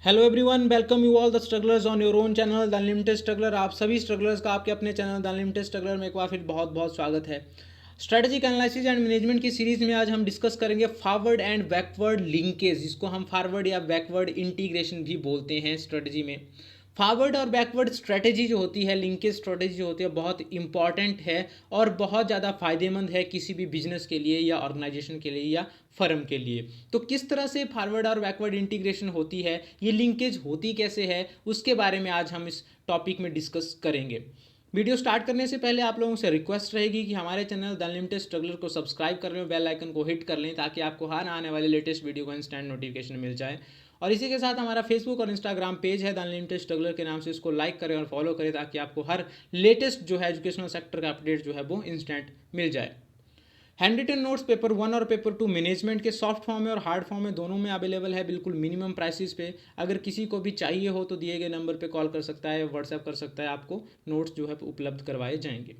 Hello everyone, welcome you all the strugglers on your own channel the unlimited struggler. आप सभी strugglers का आपके अपने चैनल द अनलिमिटेड स्ट्रगलर में एक बार फिर बहुत बहुत स्वागत है। स्ट्रेटजिक एनालिसिस एंड मैनेजमेंट की सीरीज में आज हम डिस्कस करेंगे फॉरवर्ड एंड बैकवर्ड लिंकेज, जिसको हम फॉरवर्ड या बैकवर्ड इंटीग्रेशन भी बोलते हैं स्ट्रेटजी में। फॉरवर्ड और बैकवर्ड स्ट्रेटजी जो होती है, लिंकेज स्ट्रेटजी जो होती है, बहुत इंपॉर्टेंट है और बहुत ज़्यादा फायदेमंद है किसी भी बिजनेस के लिए या ऑर्गेनाइजेशन के लिए या फर्म के लिए। तो किस तरह से फॉरवर्ड और बैकवर्ड इंटीग्रेशन होती है, ये लिंकेज होती कैसे है, उसके बारे में आज हम इस टॉपिक में डिस्कस करेंगे। वीडियो स्टार्ट करने से पहले आप लोगों से रिक्वेस्ट रहेगी कि हमारे चैनल द अनलिमिटेड स्ट्रगलर को सब्सक्राइब कर लें, बेल आइकन को हिट कर लें ताकि आपको हर आने वाले लेटेस्ट वीडियो का इंस्टेंट नोटिफिकेशन मिल जाए। और इसी के साथ हमारा फेसबुक और इंस्टाग्राम पेज है द अनलिमिटेड स्ट्रगलर के नाम से, इसको लाइक करें और फॉलो करें ताकि आपको हर लेटेस्ट जो है एजुकेशनल सेक्टर का अपडेट जो है वो इंस्टेंट मिल जाए। हैंड रिटन नोट्स पेपर 1 और पेपर 2 मैनेजमेंट के सॉफ्ट फॉर्म में और हार्ड फॉर्म में दोनों में अवेलेबल है, बिल्कुल मिनिमम प्राइसेस पे। अगर किसी को भी चाहिए हो तो दिए गए नंबर पे कॉल कर सकता है, व्हाट्सएप कर सकता है, आपको नोट्स जो है उपलब्ध करवाए जाएंगे।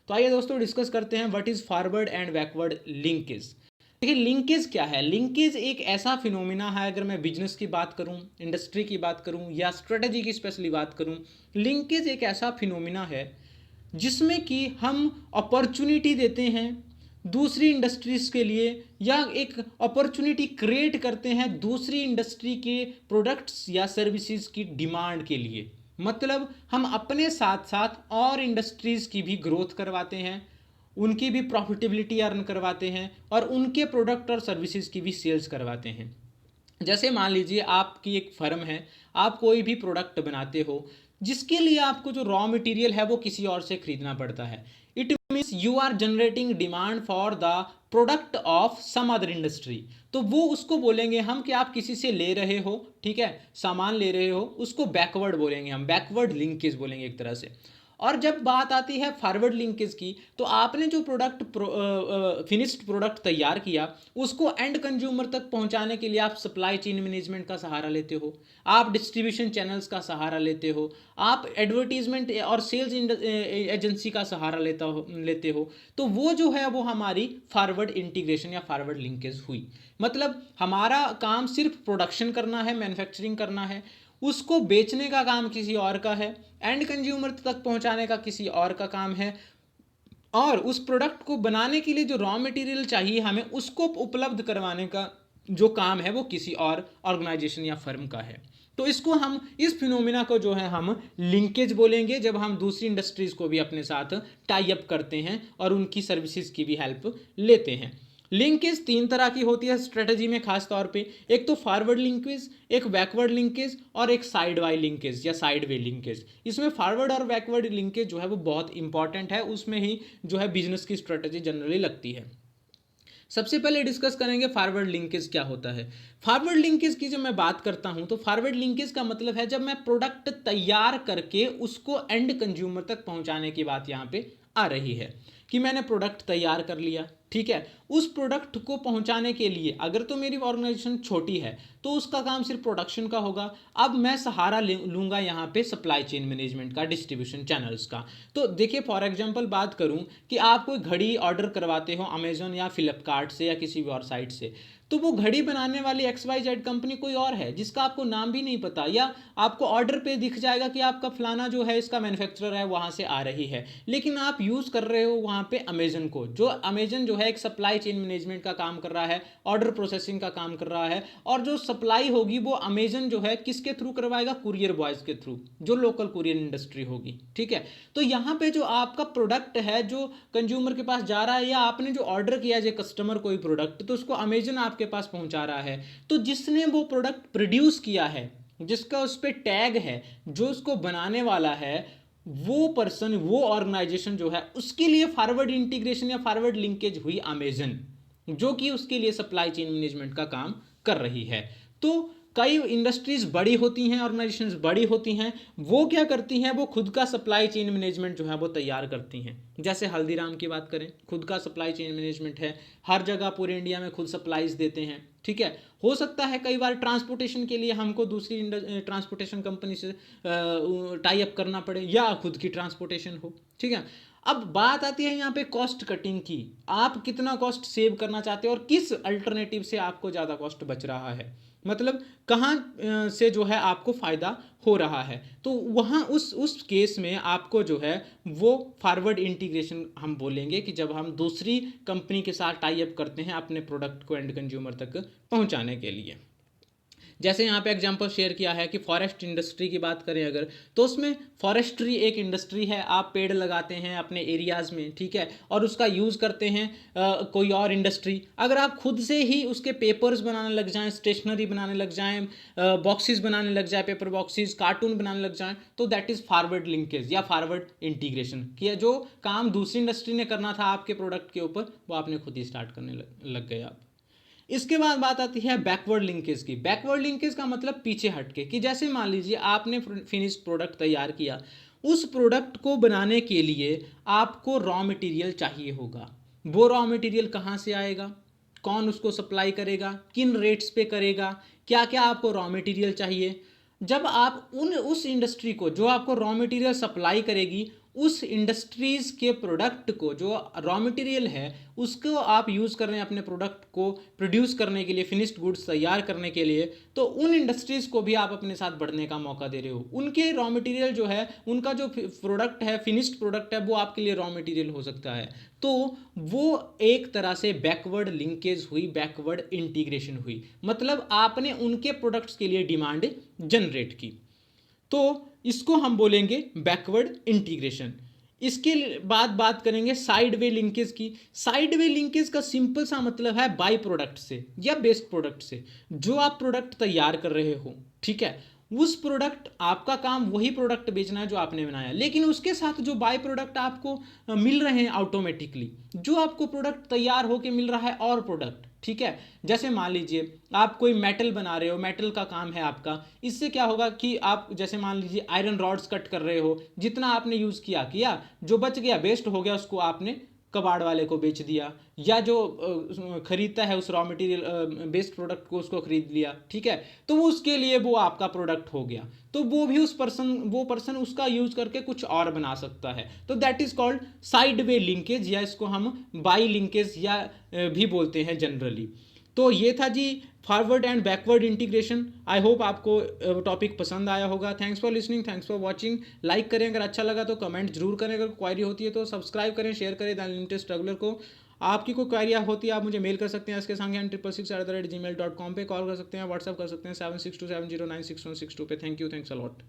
तो आइए दोस्तों डिस्कस करते हैं what is forward and backward linkage. देखिए, लिंकेज क्या है। लिंकेज एक ऐसा फिनोमिना है, अगर मैं बिजनेस की बात करूं, इंडस्ट्री की बात करूं या स्ट्रेटजी की स्पेशली बात करूं, लिंकेज एक ऐसा फिनोमिना है जिसमें कि हम अपॉर्चुनिटी देते हैं दूसरी इंडस्ट्रीज के लिए, या एक अपॉर्चुनिटी क्रिएट करते हैं दूसरी इंडस्ट्री के प्रोडक्ट्स या सर्विसेज की डिमांड के लिए। मतलब हम अपने साथ साथ और इंडस्ट्रीज की भी ग्रोथ करवाते हैं, उनकी भी प्रॉफिटेबिलिटी अर्न करवाते हैं और उनके प्रोडक्ट और सर्विसेज की भी सेल्स करवाते हैं। जैसे मान लीजिए आपकी एक फर्म है, आप कोई भी प्रोडक्ट बनाते हो जिसके लिए आपको जो रॉ मटेरियल है वो किसी और से खरीदना पड़ता है। It means you are generating demand for the product of some other industry. तो वो उसको बोलेंगे हम कि आप किसी से ले रहे हो, ठीक है, सामान ले रहे हो, उसको बैकवर्ड बोलेंगे, हम बैकवर्ड लिंकेज बोलेंगे एक तरह से। और जब बात आती है फॉरवर्ड लिंकेज की, तो आपने जो प्रोडक्ट फिनिश्ड प्रोडक्ट तैयार किया उसको एंड कंज्यूमर तक पहुंचाने के लिए आप सप्लाई चेन मैनेजमेंट का सहारा लेते हो, आप डिस्ट्रीब्यूशन चैनल्स का सहारा लेते हो, आप एडवर्टीजमेंट और सेल्स एजेंसी का सहारा लेते हो। तो वो जो है वो हमारी फॉरवर्ड इंटीग्रेशन या फॉरवर्ड लिंकेज हुई। मतलब हमारा काम सिर्फ प्रोडक्शन करना है, मैन्युफैक्चरिंग करना है, उसको बेचने का काम किसी और का है, एंड कंज्यूमर तक पहुंचाने का किसी और का काम है, और उस प्रोडक्ट को बनाने के लिए जो रॉ मटेरियल चाहिए हमें उसको उपलब्ध करवाने का जो काम है वो किसी और ऑर्गेनाइजेशन या फर्म का है। तो इसको हम, इस फिनोमिना को जो है हम लिंकेज बोलेंगे, जब हम दूसरी इंडस्ट्रीज को भी अपने साथ टाई अप करते हैं और उनकी सर्विसेज की भी हेल्प लेते हैं। लिंकेज 3 तरह की होती है स्ट्रेटजी में खास तौर पे। एक तो फॉरवर्ड लिंकेज, एक बैकवर्ड लिंकेज और एक साइड वाई लिंकेज या साइड वे लिंकेज। इसमें फॉरवर्ड और बैकवर्ड लिंकेज जो है वो बहुत इंपॉर्टेंट है, उसमें ही जो है बिजनेस की स्ट्रेटजी जनरली लगती है। सबसे पहले डिस्कस करेंगे फॉरवर्ड लिंकेज क्या होता है। फॉरवर्ड लिंकेज की जब मैं बात करता हूं तो फॉरवर्ड लिंकेज का मतलब है जब मैं प्रोडक्ट तैयार करके उसको एंड कंज्यूमर तक पहुंचाने की बात यहां पे आ रही है कि मैंने प्रोडक्ट तैयार कर लिया, ठीक है, उस प्रोडक्ट को पहुंचाने के लिए अगर तो मेरी ऑर्गेनाइजेशन छोटी है तो उसका काम सिर्फ प्रोडक्शन का होगा। अब मैं सहारा लूंगा यहाँ पे सप्लाई चेन मैनेजमेंट का, डिस्ट्रीब्यूशन चैनल्स का। तो देखिए, फॉर एग्जांपल बात करूं कि आप कोई घड़ी ऑर्डर करवाते हो अमेजोन या फ्लिपकार्ट से या किसी भी और साइट से, तो वो घड़ी बनाने वाली XYZ कंपनी कोई और है जिसका आपको नाम भी नहीं पता, या आपको ऑर्डर पे दिख जाएगा कि आपका फलाना जो है इसका मैन्युफैक्चरर है, वहां से आ रही है, लेकिन आप यूज कर रहे हो वहां पे अमेजन को, जो अमेजन जो है एक सप्लाई चेन मैनेजमेंट का काम कर रहा है, ऑर्डर प्रोसेसिंग का काम कर रहा है, और जो सप्लाई होगी वो अमेजन जो है किसके थ्रू करवाएगा, कुरियर बॉयज के थ्रू, जो लोकल कुरियर इंडस्ट्री होगी, ठीक है। तो यहाँ पे जो आपका प्रोडक्ट है जो कंज्यूमर के पास जा रहा है, या आपने जो ऑर्डर किया है कस्टमर कोई प्रोडक्ट, तो उसको अमेजन आपके पास पहुंचा रहा है। तो जिसने वो प्रोडक्ट प्रोड्यूस किया है, जिसका उस पर टैग है, जो उसको बनाने वाला है, वो पर्सन, वो ऑर्गेनाइजेशन जो है, उसके लिए फॉरवर्ड इंटीग्रेशन या फॉरवर्ड लिंकेज हुई अमेजन, जो कि उसके लिए सप्लाई चेन मैनेजमेंट का काम कर रही है। तो कई इंडस्ट्रीज बड़ी होती हैं, ऑर्गेनाइजेशंस बड़ी होती हैं, वो क्या करती हैं, वो खुद का सप्लाई चेन मैनेजमेंट जो है वो तैयार करती हैं। जैसे हल्दीराम की बात करें, खुद का सप्लाई चेन मैनेजमेंट है, हर जगह पूरे इंडिया में खुद सप्लाईज देते हैं, ठीक है। हो सकता है कई बार ट्रांसपोर्टेशन के लिए हमको दूसरी ट्रांसपोर्टेशन कंपनी से टाई अप करना पड़े, या खुद की ट्रांसपोर्टेशन हो, ठीक है। अब बात आती है यहाँ पे कॉस्ट कटिंग की, आप कितना कॉस्ट सेव करना चाहते हो और किस अल्टरनेटिव से आपको ज़्यादा कॉस्ट बच रहा है। मतलब कहाँ से जो है आपको फ़ायदा हो रहा है, तो वहाँ उस केस में आपको जो है वो फॉरवर्ड इंटीग्रेशन हम बोलेंगे कि जब हम दूसरी कंपनी के साथ टाई अप करते हैं अपने प्रोडक्ट को एंड कंज्यूमर तक पहुँचाने के लिए। जैसे यहाँ पे एग्जांपल शेयर किया है कि फॉरेस्ट इंडस्ट्री की बात करें अगर, तो उसमें फॉरेस्ट्री एक इंडस्ट्री है, आप पेड़ लगाते हैं अपने एरियाज़ में, ठीक है, और उसका यूज़ करते हैं कोई और इंडस्ट्री। अगर आप खुद से ही उसके पेपर्स बनाने लग जाएं, स्टेशनरी बनाने लग जाएं, बॉक्सेस बनाने लग जाए, पेपर बॉक्सेस, कार्टून बनाने लग जाएं, तो दैट इज़ फॉरवर्ड लिंकेज या फॉरवर्ड इंटीग्रेशन, कि जो काम दूसरी इंडस्ट्री ने करना था आपके प्रोडक्ट के ऊपर, वो आपने खुद ही स्टार्ट करने लग गए आप। इसके बाद बात आती है बैकवर्ड लिंकेज की। बैकवर्ड लिंकेज का मतलब पीछे हटके, कि जैसे मान लीजिए आपने फिनिश्ड प्रोडक्ट तैयार किया, उस प्रोडक्ट को बनाने के लिए आपको रॉ मटेरियल चाहिए होगा। वो रॉ मटेरियल कहाँ से आएगा, कौन उसको सप्लाई करेगा, किन रेट्स पे करेगा, क्या क्या आपको रॉ मटेरियल चाहिए। जब आप उस इंडस्ट्री को जो आपको रॉ मटेरियल सप्लाई करेगी, उस इंडस्ट्रीज़ के प्रोडक्ट को जो रॉ मटेरियल है उसको आप यूज़ कर रहे हैं अपने प्रोडक्ट को प्रोड्यूस करने के लिए, फिनिश्ड गुड्स तैयार करने के लिए, तो उन इंडस्ट्रीज़ को भी आप अपने साथ बढ़ने का मौका दे रहे हो। उनके रॉ मटेरियल जो है, उनका जो प्रोडक्ट है, फिनिश्ड प्रोडक्ट है, वो आपके लिए रॉ मटेरियल हो सकता है। तो वो एक तरह से बैकवर्ड लिंकेज हुई, बैकवर्ड इंटीग्रेशन हुई, मतलब आपने उनके प्रोडक्ट्स के लिए डिमांड जनरेट की। तो इसको हम बोलेंगे बैकवर्ड इंटीग्रेशन। इसके बाद बात करेंगे साइड वे लिंकेज की। साइड वे लिंकेज का सिंपल सा मतलब है बाई प्रोडक्ट से या बेस्ट प्रोडक्ट से। जो आप प्रोडक्ट तैयार कर रहे हो, ठीक है, उस प्रोडक्ट, आपका काम वही प्रोडक्ट बेचना है जो आपने बनाया, लेकिन उसके साथ जो बाई प्रोडक्ट आपको मिल रहे हैं ऑटोमेटिकली, जो आपको प्रोडक्ट तैयार होके मिल रहा है और प्रोडक्ट, ठीक है। जैसे मान लीजिए आप कोई मेटल बना रहे हो, मेटल का काम है आपका, इससे क्या होगा कि आप जैसे मान लीजिए आयरन रॉड्स कट कर रहे हो, जितना आपने यूज़ किया किया, जो बच गया वेस्ट हो गया, उसको आपने कबाड़ वाले को बेच दिया, या जो खरीदता है उस रॉ मटेरियल बेस्ड प्रोडक्ट को, उसको खरीद लिया, ठीक है, तो वो उसके लिए वो आपका प्रोडक्ट हो गया। तो वो भी वो पर्सन उसका यूज करके कुछ और बना सकता है। तो that is called side way linkage, या इसको हम बाई लिंकेज या भी बोलते हैं जनरली। तो ये था G forward and backward integration. I hope आपको टॉपिक पसंद आया होगा। Thanks for listening, thanks for watching. Like करें अगर अच्छा लगा तो, कमेंट जरूर करें अगर क्वायरी होती है तो, सब्सक्राइब करें, शेयर करें द अनलिमिटेड स्ट्रगलर को। आपकी कोई क्वायरी होती है आप मुझे मेल कर सकते हैं इसके संग 666@gmail.com पे, कॉल कर सकते हैं, व्हाट्सअप कर सकते हैं 7627096162 पे। Thank you, thanks a lot.